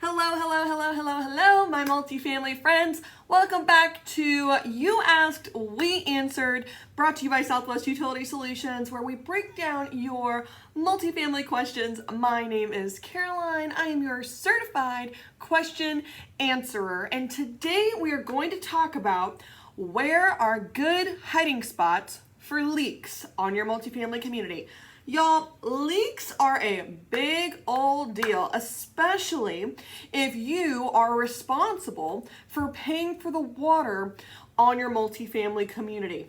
Hello, hello, hello, hello, hello, my multifamily friends. Welcome back to You Asked, We Answered, brought to you by Southwest Utility Solutions, where we break down your multifamily questions. My name is Caroline. I am your certified question answerer, and today we are going to talk about where are good hiding spots for leaks on your multifamily community. Y'all, leaks are a big old deal, especially if you are responsible for paying for the water on your multifamily community.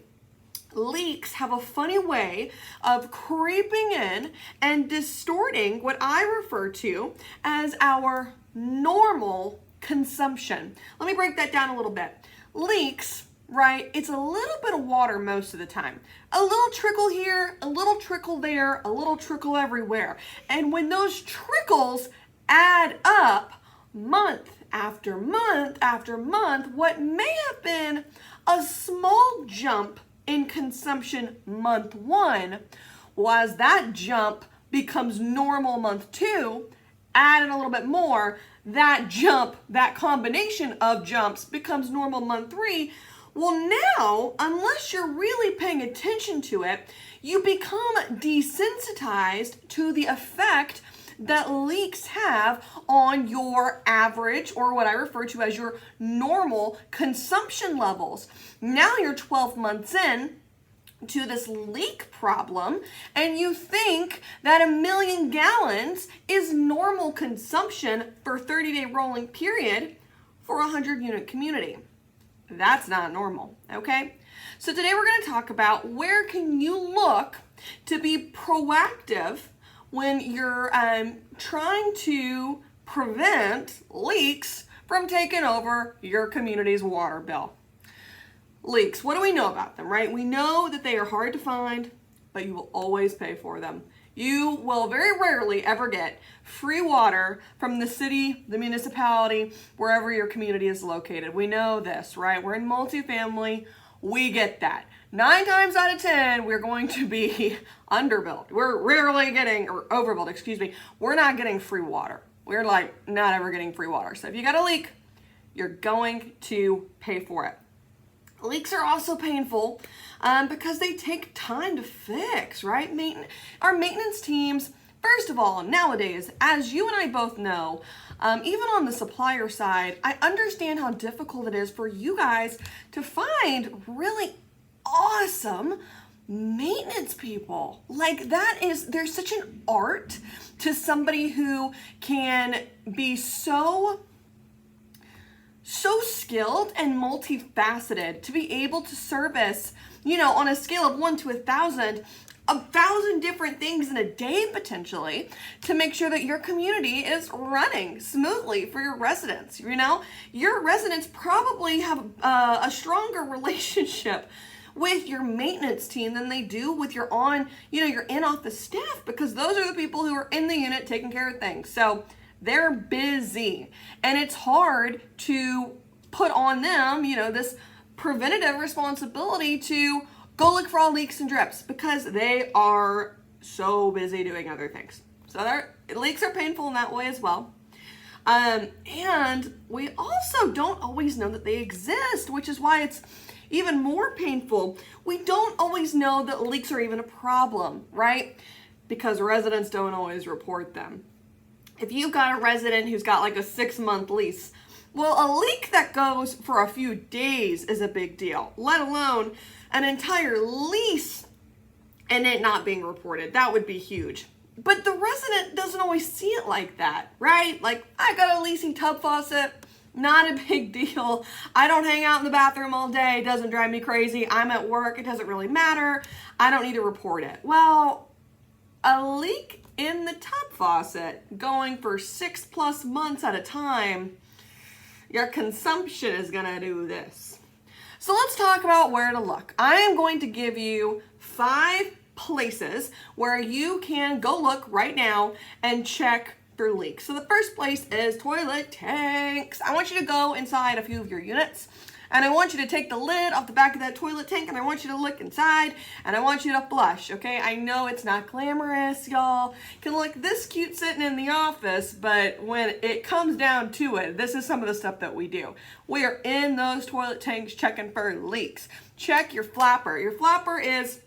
Leaks have a funny way of creeping in and distorting what I refer to as our normal consumption. Let me break that down a little bit. Leaks, right? It's a little bit of water most of the time. A little trickle here, a little trickle there, a little trickle everywhere. And when those trickles add up month after month after month, what may have been a small jump in consumption month one, well, as that jump becomes normal month two, add in a little bit more, that jump, that combination of jumps becomes normal month three. Well, now, unless you're really paying attention to it, you become desensitized to the effect that leaks have on your average, or what I refer to as your normal consumption levels. Now you're 12 months in to this leak problem, and you think that 1 million gallons is normal consumption for a 30-day rolling period for a 100-unit community. That's not normal, okay? So today we're going to talk about where can you look to be proactive when you're trying to prevent leaks from taking over your community's water bill. Leaks, what do we know about them, right? We know that they are hard to find, but you will always pay for them. You will very rarely ever get free water from the city, the municipality, wherever your community is located. We know this, right? We're in multifamily. We get that. 9 times out of 10, we're going to be underbuilt. We're rarely getting, or overbuilt, excuse me. We're not getting free water. We're not ever getting free water. So if you got a leak, you're going to pay for it. Leaks are also painful because they take time to fix, right? Our maintenance teams, first of all, nowadays, as you and I both know, even on the supplier side, I understand how difficult it is for you guys to find really awesome maintenance people. There's such an art to somebody who can be so skilled and multifaceted to be able to service, on a scale of 1 to 1,000 different things in a day potentially, to make sure that your community is running smoothly for your residents. Your residents probably have a stronger relationship with your maintenance team than they do with your in-office staff, because those are the people who are in the unit taking care of things. So they're busy, and it's hard to put on them, this preventative responsibility to go look for all leaks and drips, because they are so busy doing other things. So leaks are painful in that way as well. And we also don't always know that they exist, which is why it's even more painful. We don't always know that leaks are even a problem, right? Because residents don't always report them. If you've got a resident who's got like a 6-month lease, well, a leak that goes for a few days is a big deal, let alone an entire lease and it not being reported. That would be huge. But the resident doesn't always see it like that, right? Like, I got a leaking tub faucet, not a big deal. I don't hang out in the bathroom all day. It doesn't drive me crazy. I'm at work. It doesn't really matter. I don't need to report it. Well, a leak in the tub faucet going for 6+ months at a time, your consumption is gonna do this. So let's talk about where to look. I am going to give you 5 places where you can go look right now and check for leaks. So the first place is toilet tanks. I want you to go inside a few of your units and I want you to take the lid off the back of that toilet tank, and I want you to look inside, and I want you to flush, okay? I know it's not glamorous, y'all. It can look this cute sitting in the office, but when it comes down to it, this is some of the stuff that we do. We are in those toilet tanks checking for leaks. Check your flapper. Your flapper is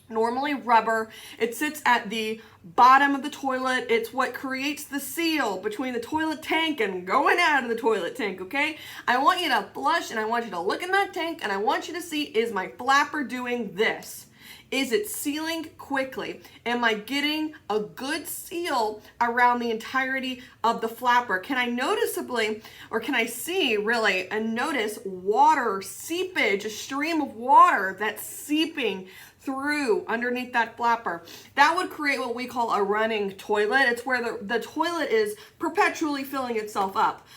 normally rubber. It sits at the bottom of the toilet. It's what creates the seal between the toilet tank and going out of the toilet tank, okay? I want you to flush, and I want you to look in that tank, and I want you to see, is my flapper doing this? Is it sealing quickly? Am I getting a good seal around the entirety of the flapper? Can I noticeably, or can I see really and notice water seepage, a stream of water that's seeping through underneath that flapper? That would create what we call a running toilet. It's where the toilet is perpetually filling itself up.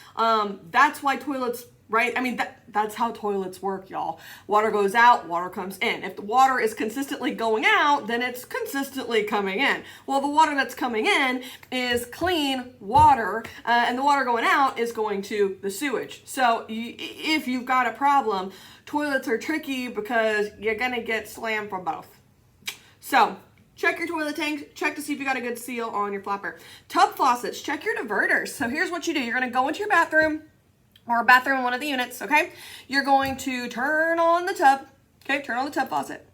That's why toilets, right? I mean, that's how toilets work, y'all. Water goes out, water comes in. If the water is consistently going out, then it's consistently coming in. Well, the water that's coming in is clean water, and the water going out is going to the sewage. So if you've got a problem, toilets are tricky because you're gonna get slammed from both. So check your toilet tanks, check to see if you got a good seal on your flapper. Tub faucets, check your diverters. So here's what you do. You're gonna go into your bathroom, or a bathroom in one of the units, okay? You're going to turn on the tub, okay? Turn on the tub faucet.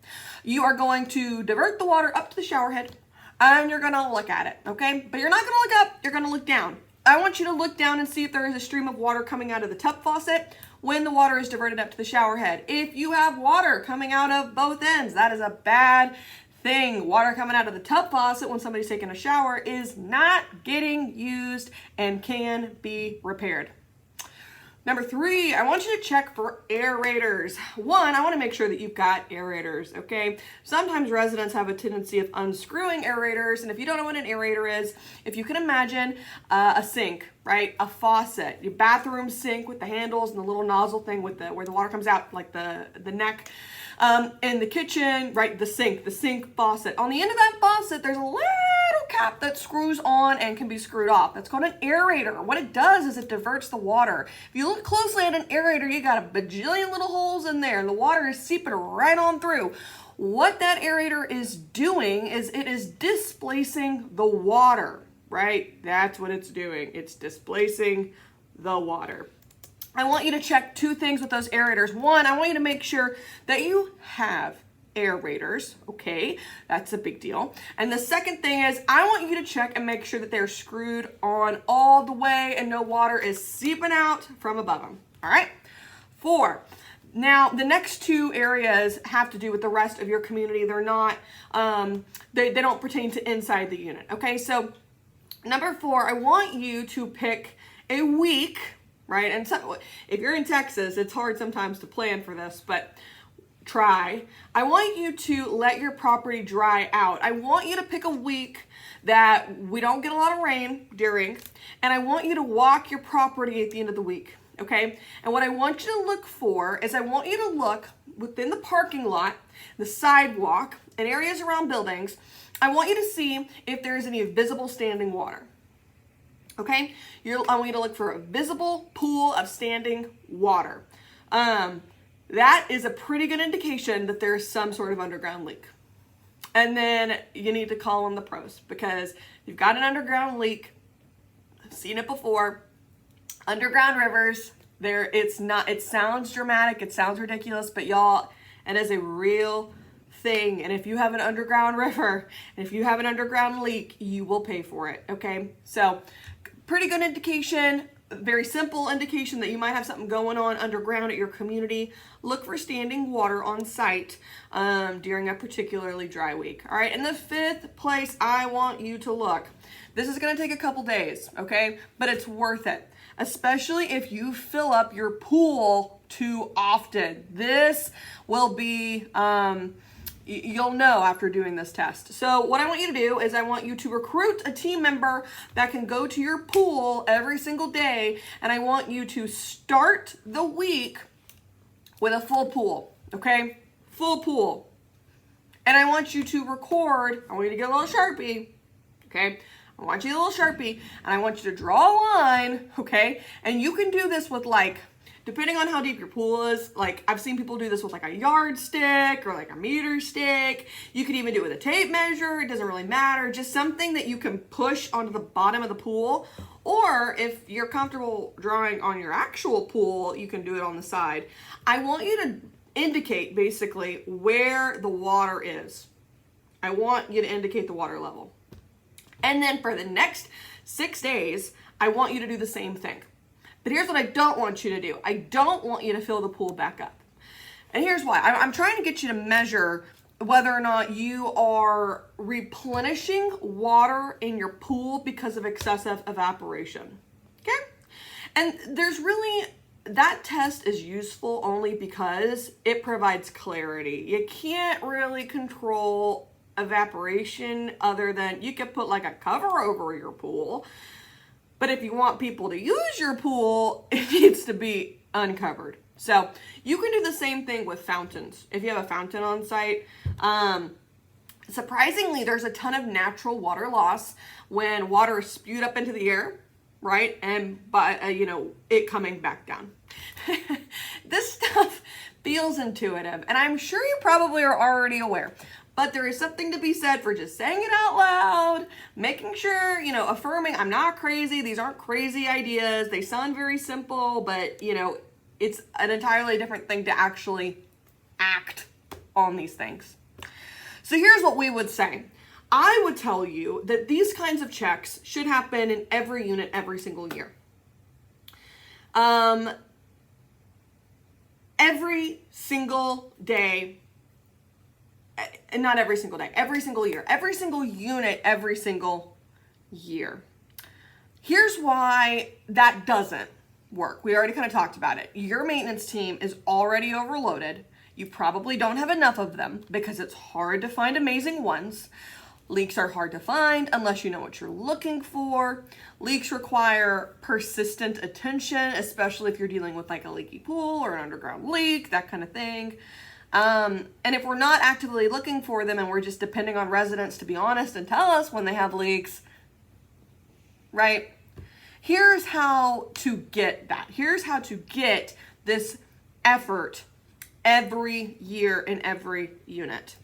You are going to divert the water up to the shower head, and you're gonna look at it, okay? But you're not gonna look up, you're gonna look down. I want you to look down and see if there is a stream of water coming out of the tub faucet when the water is diverted up to the shower head. If you have water coming out of both ends, that is a bad thing. Water coming out of the tub faucet when somebody's taking a shower is not getting used and can be repaired. Number 3, I want you to check for aerators. 1, I want to make sure that you've got aerators, okay? Sometimes residents have a tendency of unscrewing aerators, and if you don't know what an aerator is, if you can imagine a sink, right? A faucet, your bathroom sink with the handles and the little nozzle thing with where the water comes out, like the neck. In the kitchen, right, the sink faucet. On the end of that faucet, there's a little cap that screws on and can be screwed off. That's called an aerator. What it does is it diverts the water. If you look closely at an aerator, you got a bajillion little holes in there, and the water is seeping right on through. What that aerator is doing is it is displacing the water, right? That's what it's doing. It's displacing the water. I want you to check 2 things with those aerators. 1, I want you to make sure that you have aerators, okay? That's a big deal. And the second thing is I want you to check and make sure that they're screwed on all the way and no water is seeping out from above them, all right? 4, now the next 2 areas have to do with the rest of your community. They're not, they don't pertain to inside the unit, okay? So number 4, I want you to pick a week, right? And so, if you're in Texas, it's hard sometimes to plan for this, but try. I want you to let your property dry out. I want you to pick a week that we don't get a lot of rain during, and I want you to walk your property at the end of the week, okay? And what I want you to look for is I want you to look within the parking lot, the sidewalk, and areas around buildings. I want you to see if there's any visible standing water. Okay, I want you to look for a visible pool of standing water. That is a pretty good indication that there's some sort of underground leak. And then you need to call on the pros, because you've got an underground leak. I've seen it before. Underground rivers, it sounds dramatic, it sounds ridiculous, but y'all, it is a real thing. And if you have an underground river, and if you have an underground leak, you will pay for it, okay? So pretty good indication, very simple indication that you might have something going on underground at your community. Look for standing water on site during a particularly dry week. All right, and the 5th place I want you to look. This is gonna take a couple days, okay? But it's worth it, especially if you fill up your pool too often. This will be, you'll know after doing this test. So what I want you to do is I want you to recruit a team member that can go to your pool every single day, and I want you to start the week with a full pool, okay? Full pool. And I want you to record, I want you to get a little Sharpie, okay? I want you to get a little Sharpie, and I want you to draw a line, okay? And you can do this with like depending on how deep your pool is, like I've seen people do this with like a yardstick or like a meter stick. You could even do it with a tape measure. It doesn't really matter. Just something that you can push onto the bottom of the pool. Or if you're comfortable drawing on your actual pool, you can do it on the side. I want you to indicate basically where the water is. I want you to indicate the water level. And then for the next 6 days, I want you to do the same thing. But here's what I don't want you to do. I don't want you to fill the pool back up. And here's why. I'm trying to get you to measure whether or not you are replenishing water in your pool because of excessive evaporation. Okay? And there's really, that test is useful only because it provides clarity. You can't really control evaporation other than you could put like a cover over your pool. But if you want people to use your pool, it needs to be uncovered. So you can do the same thing with fountains. If you have a fountain on site, surprisingly, there's a ton of natural water loss when water is spewed up into the air, right? And by, it coming back down. This stuff feels intuitive, and I'm sure you probably are already aware. But there is something to be said for just saying it out loud, making sure, affirming, I'm not crazy. These aren't crazy ideas. They sound very simple, but, it's an entirely different thing to actually act on these things. So here's what we would say. I would tell you that these kinds of checks should happen in every unit every single year. Every single day. And not every single day, every single year, every single unit, every single year. Here's why that doesn't work. We already kind of talked about it. Your maintenance team is already overloaded. You probably don't have enough of them because it's hard to find amazing ones. Leaks are hard to find unless you know what you're looking for. Leaks require persistent attention, especially if you're dealing with like a leaky pool or an underground leak, that kind of thing. And if we're not actively looking for them and we're just depending on residents to be honest and tell us when they have leaks, right? Here's how to get that. Here's how to get this effort every year in every unit.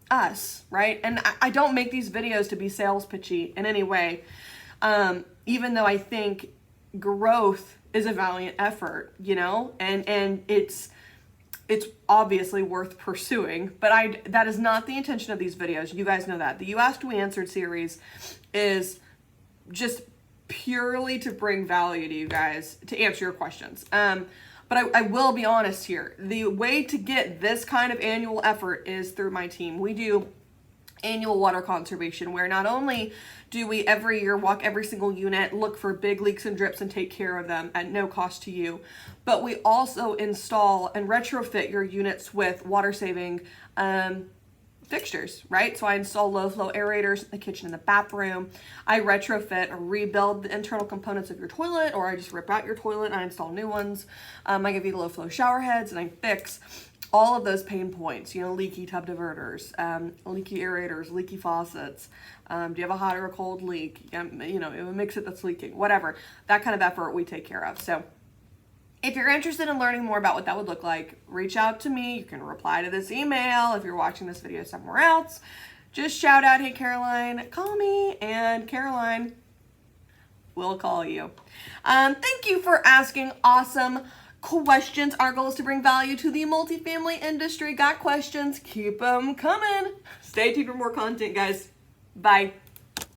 Us, right? And I don't make these videos to be sales pitchy in any way, even though I think growth is a valiant effort, and it's obviously worth pursuing, but that is not the intention of these videos. You guys know that. The You Asked, We Answered series is just purely to bring value to you guys, to answer your questions. But I will be honest here. The way to get this kind of annual effort is through my team. We do annual water conservation, where not only do we every year walk every single unit, look for big leaks and drips and take care of them at no cost to you, but we also install and retrofit your units with water saving fixtures, right? So I install low flow aerators in the kitchen and the bathroom. I retrofit or rebuild the internal components of your toilet, or I just rip out your toilet and I install new ones. I give you low flow shower heads and I fix all of those pain points, leaky tub diverters, leaky aerators, leaky faucets. Do you have a hot or a cold leak? A mix it that's leaking, whatever. That kind of effort we take care of. So if you're interested in learning more about what that would look like, reach out to me. You can reply to this email. If you're watching this video somewhere else, just shout out, hey, Caroline, call me, and Caroline will call you. Thank you for asking awesome questions. Our goal is to bring value to the multifamily industry. Got questions? Keep them coming. Stay tuned for more content, guys. Bye.